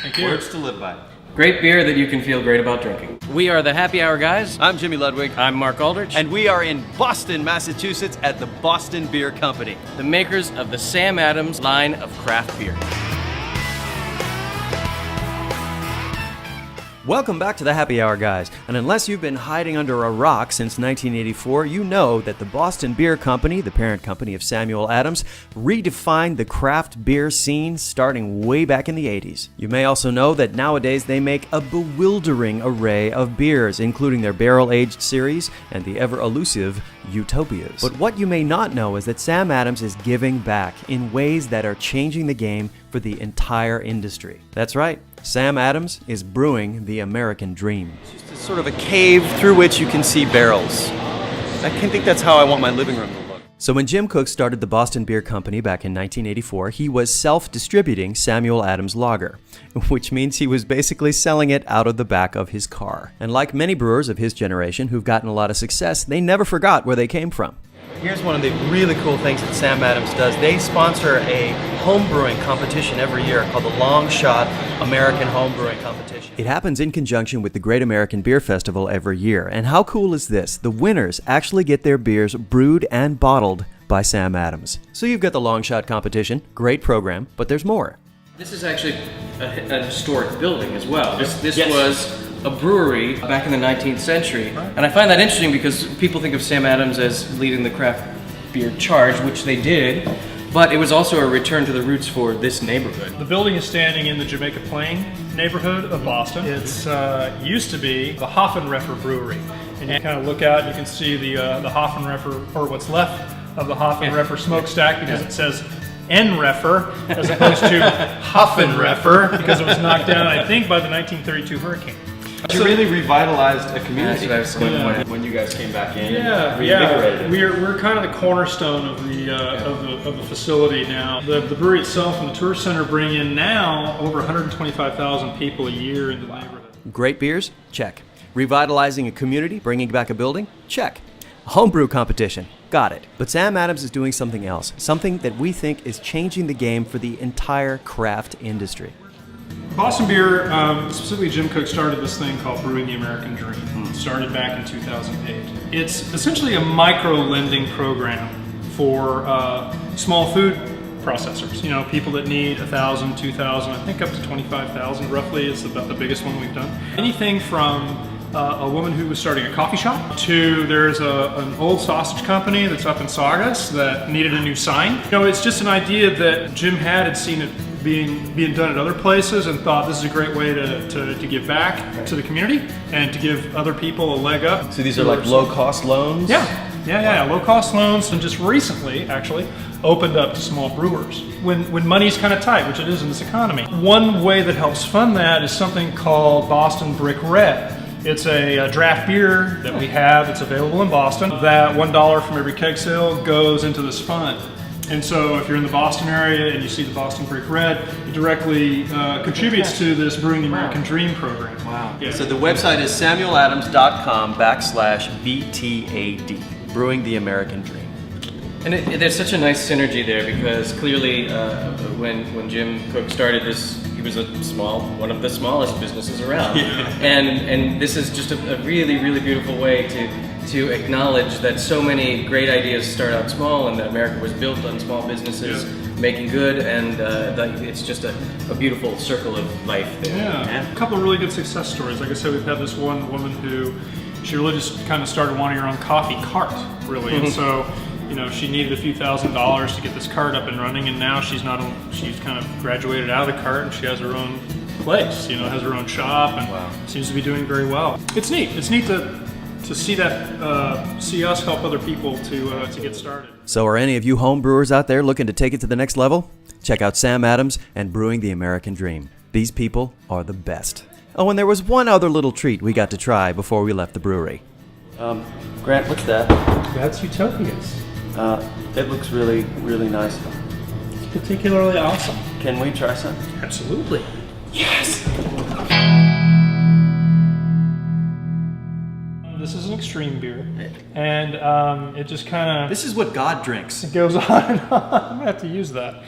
Thank you. Words to live by. Great beer that you can feel great about drinking. We are the Happy Hour Guys. I'm Jimmy Ludwig. I'm Mark Aldrich. And we are in Boston, Massachusetts at the Boston Beer Company. The makers of the Sam Adams line of craft beer. Welcome back to the Happy Hour, guys. And unless you've been hiding under a rock since 1984, you know that the Boston Beer Company, the parent company of Samuel Adams, redefined the craft beer scene starting way back in the 80s. You may also know that nowadays they make a bewildering array of beers, including their barrel-aged series and the ever-elusive Utopias. But what you may not know is that Sam Adams is giving back in ways that are changing the game for the entire industry. That's right. Sam Adams is brewing the American dream. It's just sort of a cave through which you can see barrels. I think that's how I want my living room to look. So when Jim Koch started the Boston Beer Company back in 1984, he was self-distributing Samuel Adams Lager, which means he was basically selling it out of the back of his car. And like many brewers of his generation who've gotten a lot of success, they never forgot where they came from. Here's one of the really cool things that Sam Adams does. They sponsor a home brewing competition every year called the Long Shot American Home Brewing Competition. It happens in conjunction with the Great American Beer Festival every year. And how cool is this? The winners actually get their beers brewed and bottled by Sam Adams. So you've got the Long Shot competition, great program, but there's more. This is actually an historic building as well. This Yes. was a brewery back in the 19th century. Right. And I find that interesting because people think of Sam Adams as leading the craft beer charge, which they did, but it was also a return to the roots for this neighborhood. The building is standing in the Jamaica Plain neighborhood of Boston. It's used to be the Hoffenreffer Brewery. And you kind of look out and you can see the Hoffenreffer, or what's left of the Hoffenreffer smokestack, because it says N-Reffer as opposed to Hoffenreffer, because it was knocked down, I think, by the 1932 hurricane. You really revitalized a community Yeah. when you guys came back in. Yeah, reinvigorated it. we're kind of the cornerstone of the facility now. The brewery itself and the tourist center bring in now over 125,000 people a year into the neighborhood. Great beers? Check. Revitalizing a community, bringing back a building? Check. A homebrew competition? Got it. But Sam Adams is doing something else, something that we think is changing the game for the entire craft industry. Boston Beer, specifically Jim Koch, started this thing called Brewing the American Dream. It started back in 2008. It's essentially a micro-lending program for small food processors. You know, people that need 1,000, 2,000, I think up to 25,000 roughly is about the biggest one we've done. Anything from a woman who was starting a coffee shop to there's an old sausage company that's up in Saugus that needed a new sign. You know, it's just an idea that Jim had seen it being done at other places and thought this is a great way to give back to the community and to give other people a leg up. So these are like low-cost loans? Yeah, low-cost loans, and just recently, actually, opened up to small brewers. When money's kind of tight, which it is in this economy. One way that helps fund that is something called Boston Brick Red. It's a draft beer that we have. It's available in Boston. That $1 from every keg sale goes into this fund. And so if you're in the Boston area and you see the Boston Brick Red, it directly contributes to this Brewing the American Dream program. Wow. Yeah. So the website is samueladams.com/BTAD, Brewing the American Dream. And there's such a nice synergy there because clearly when Jim Koch started this, he was one of the smallest businesses around. And this is just a really, really beautiful way to acknowledge that so many great ideas start out small and that America was built on small businesses making good, and it's just a beautiful circle of life there. Yeah, a couple of really good success stories. Like I said, we've had this one woman who, she really just kind of started wanting her own coffee cart, really. And so, you know, she needed a few $1,000s to get this cart up and running, and now she's kind of graduated out of the cart and she has her own place, you know, has her own shop, and seems to be doing very well. It's neat. It's neat to see that, see us help other people to get started. So are any of you home brewers out there looking to take it to the next level? Check out Sam Adams and Brewing the American Dream. These people are the best. Oh, and there was one other little treat we got to try before we left the brewery. Grant, what's that? That's Utopias. It looks really, really nice. It's particularly awesome. Can we try some? Absolutely. Yes! This is an extreme beer, and it just kind of... This is what God drinks. It goes on and on. I'm going to have to use that.